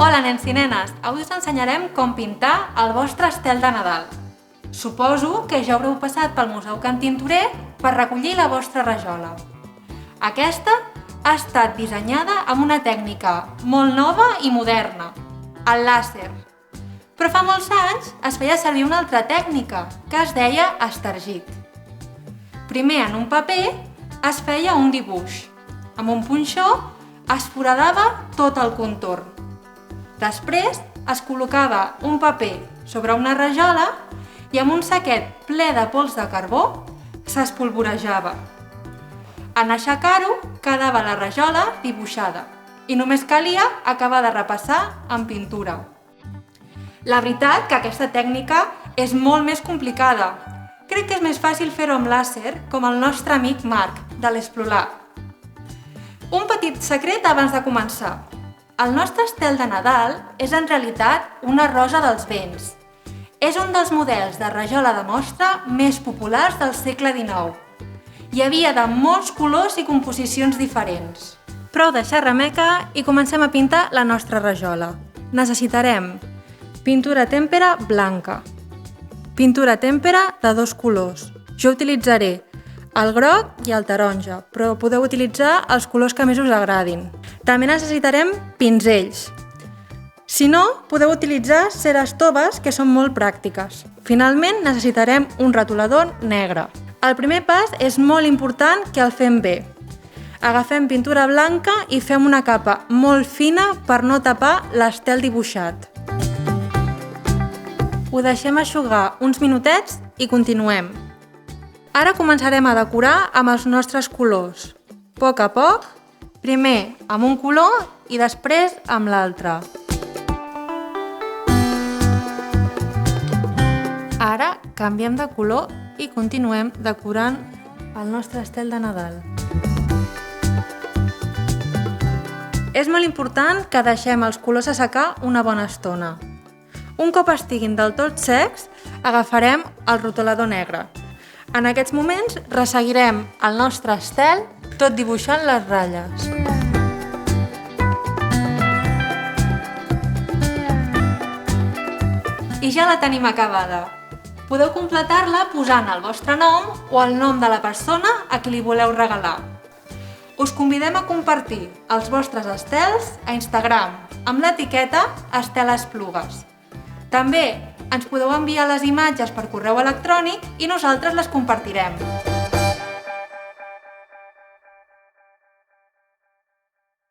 Hola, nens i nenes! Avui us ensenyarem com pintar el vostre estel de Nadal. Suposo que ja haureu passat pel Museu Can Tintorer per recollir la vostra rajola. Aquesta ha estat dissenyada amb una tècnica molt nova i moderna, el làser. Però fa molts anys es feia servir una altra tècnica, que es deia estargit. Primer, en un paper, es feia un dibuix. Amb un punxó es foradava tot el contorn. Després es col·locava un paper sobre una rajola i amb un saquet ple de pols de carbó s'espolvorejava. En aixecar-ho quedava la rajola dibuixada i només calia acabar de repassar amb pintura. La veritat que aquesta tècnica és molt més complicada. Crec que és més fàcil fer-ho amb làser, com el nostre amic Marc, de l'Esplular. Un petit secret abans de començar. El nostre estel de Nadal és en realitat una rosa dels vents. És un dels models de rajola de mostra més populars del segle XIX. Hi havia de molts colors i composicions diferents. Prou de xerrameca i comencem a pintar la nostra rajola. Necessitarem pintura tèmpera blanca, pintura tèmpera de dos colors. Jo utilitzaré el groc i el taronja, però podeu utilitzar els colors que més us agradin. També necessitarem pinzells. Si no, podeu utilitzar ceres toves, que són molt pràctiques. Finalment, necessitarem un retolador negre. El primer pas és molt important que el fem bé. Agafem pintura blanca i fem una capa molt fina per no tapar l'estel dibuixat. Ho deixem eixugar uns minutets i continuem. Ara començarem a decorar amb els nostres colors. A poc, primer amb un color i després amb l'altre. Ara canviem de color i continuem decorant el nostre estel de Nadal. És molt important que deixem els colors assecar una bona estona. Un cop estiguin del tot secs, agafarem el rotolador negre. En aquests moments resseguirem el nostre estel tot dibuixant les ratlles. I ja la tenim acabada. Podeu completar-la posant el vostre nom o el nom de la persona a qui li voleu regalar. Us convidem a compartir els vostres estels a Instagram amb l'etiqueta Estelesplugues. També ens podeu enviar les imatges per correu electrònic i nosaltres les compartirem.